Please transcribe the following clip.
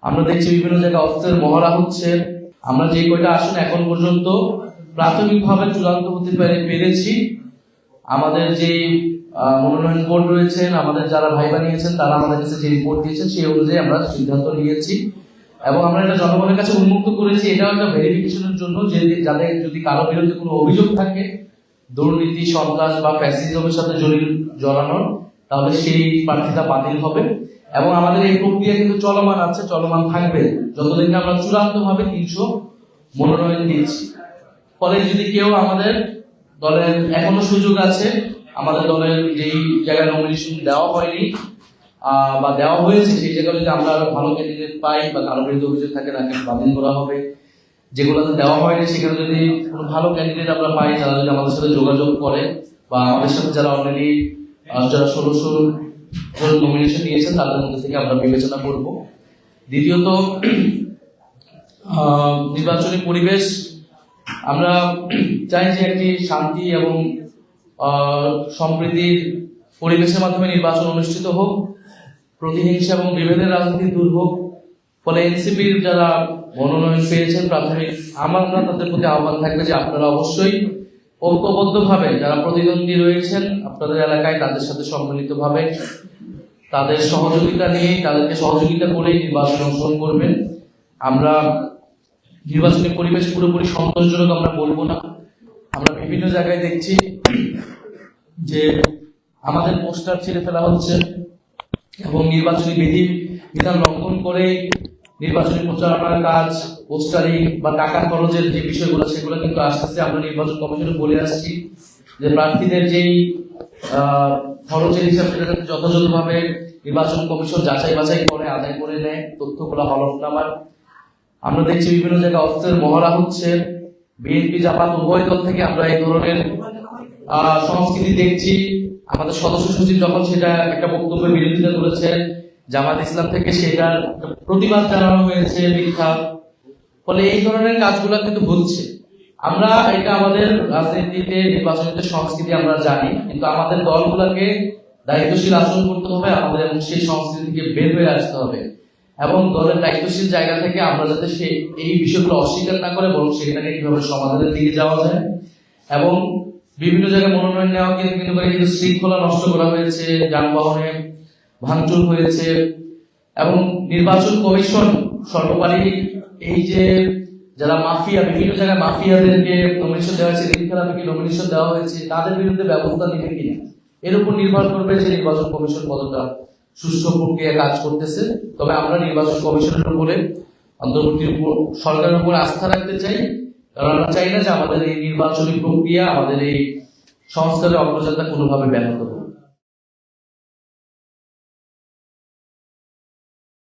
আমরা দেখছি বিভিন্ন জায়গায় অস্ত্রের মহড়া হচ্ছে। আমরা যে কয়টা আসন এখন পর্যন্ত প্রাথমিকভাবে চূড়ান্ত হতে পেরেছি, আমাদের যে মনোনয়ন বোর্ড রয়েছেন, আমাদের যারা ভাইবা নিয়েছেন, তারা আমাদের কাছে যে রিপোর্ট দিয়েছেন সেই অনুযায়ী আমরা সিদ্ধান্ত নিয়েছি এবং আমরা এটা জনগণের কাছে উন্মুক্ত করেছি। এটাও একটা ভেরিফিকেশনের জন্য যে যাদের যদি কারো বিরুদ্ধে কোনো অভিযোগ থাকে দুর্নীতি, সন্ত্রাস বা ফ্যাসিজমের সাথে জড়ানোর, তাহলে সেই প্রার্থীতা বাতিল হবে। এবং আমাদের এই প্রক্রিয়া কিন্তু চলমান আছে, চলমান থাকবে যতদিন আমরা চূড়ান্তভাবে 300 মনোনয়ন দিচ্ছি। ফলে যদি কেউ আমাদের দলের এখনো সুযোগ আছে, আমাদের দলের যেই জায়গায় নমিনেশন দেওয়া হয়নি বা দেওয়া হয়েছে সেই জায়গায় যদি আমরা আরো ভালো ক্যান্ডিডেট পাই বা কারো বিরুদ্ধে অভিযোগ থাকে তাকে বাতিল করা হবে। যেগুলোতে দেওয়া হয়নি সেখানে যদি কোনো ভালো ক্যান্ডিডেট আমরা পাই, যারা যদি আমাদের সাথে যোগাযোগ করে বা আমাদের সাথে যারা অলরেডি যারা 1600 নমিনেশন নিয়েছেন তাদের মধ্যে থেকে আমরা বিবেচনা করব। দ্বিতীয়ত, নির্বাচনী পরিবেশ আমরা চাই যে একটি শান্তি এবং সম্প্রীতির পরিবেশের মাধ্যমে নির্বাচন অনুষ্ঠিত হোক, প্রতিহিংসা এবং বিভেদের রাজনীতি দূর হোক। ফলে এনসিপির যারা মনোনয়ন পেয়েছেন প্রাথমিক, আমরা তাদের প্রতি আহ্বান থাকবে যে আপনারা অবশ্যই ঐক্যবদ্ধভাবে যারা প্রতিদ্বন্দ্বী রয়েছেন আপনাদের এলাকায় তাদের সাথে সম্মিলিতভাবে তাদের সহযোগিতা নিয়ে, তাদেরকে সহযোগিতা করেই নির্বাচনে অংশগ্রহণ করবেন। আমরা নির্বাচনী পরিবেশ পুরোপুরি সন্তোষজনক আমরা বলবো না। আমরা বিভিন্ন জায়গায় দেখছি যে আমাদের পোস্টার ছিঁড়ে ফেলা হচ্ছে এবং নির্বাচনী বিধান লঙ্ঘন করে নির্বাচনী প্রচারণার কাজ, পোস্টারিং বা টাকা খরচের যে বিষয়গুলো সেগুলো কিন্তু আস্তে আস্তে আমরা নির্বাচন কমিশনে বলে আসছি যে প্রার্থীদের যেই খরচের হিসাব সেটা যথাযথভাবে নির্বাচন কমিশন যাচাই বাছাই করে আদায় করে নেয়, তথ্যগুলো হলফনামার। আমরা দেখছি বিভিন্ন জায়গায় অস্ত্রের মহড়া হচ্ছে। বিএনপি জামাত উভয় দল থেকে আমরা এই ধরনের সংস্কৃতি দেখছি। আমাদের সদস্য সচিব যখন সেটা একটা বক্তব্যের বিরোধিতা করেছে, জামাত ইসলাম থেকে সেটার প্রতিবাদ জানানো হয়েছে মিথ্যা। ফলে এই ধরনের কাজগুলো কিন্তু হচ্ছে। আমরা এটা আমাদের রাজনীতিতে নির্বাচনীতে সংস্কৃতি আমরা জানি, কিন্তু আমাদের দলগুলোকে দায়িত্বশীল আচরণ করতে হবে আমাদের এবং সেই সংস্কৃতি থেকে বের হয়ে আসতে হবে এবং দলের দায়িত্বশীল জায়গা থেকে আমরা যাতে এই বিষয়গুলো অস্বীকার না করে বরং সেটাকে কিভাবে সমাধানের দিকে যাওয়া যায়। এবং বিভিন্ন জায়গায় মনোনয়ন নেওয়া কিন্তু শৃঙ্খলা নষ্ট করা হয়েছে, যানবাহনে ভাঙচুর হয়েছে এবং নির্বাচন কমিশন সর্বোপরি এই যে যারা মাফিয়া, বিভিন্ন জায়গায় মাফিয়াদেরকে নমিনেশন দেওয়া হয়েছে, ঋণখেলাপিকে নমিনেশন দেওয়া হয়েছে, তাদের বিরুদ্ধে ব্যবস্থা নেবে কিনা এর উপর নির্ভর করবে যে নির্বাচন কমিশন কতটা সুষ্ঠু প্রক্রিয়া কাজ করতেছে। তবে আমরা নির্বাচন কমিশনের উপরে অন্তর্বর্তী সরকারের উপর আস্থা রাখতে চাই, কারণ আমরা চাই না যে আমাদের এই নির্বাচনী প্রক্রিয়া, আমাদের এই সংস্কারের অগ্রযাত্রা কোনোভাবে ব্যাহত হবে।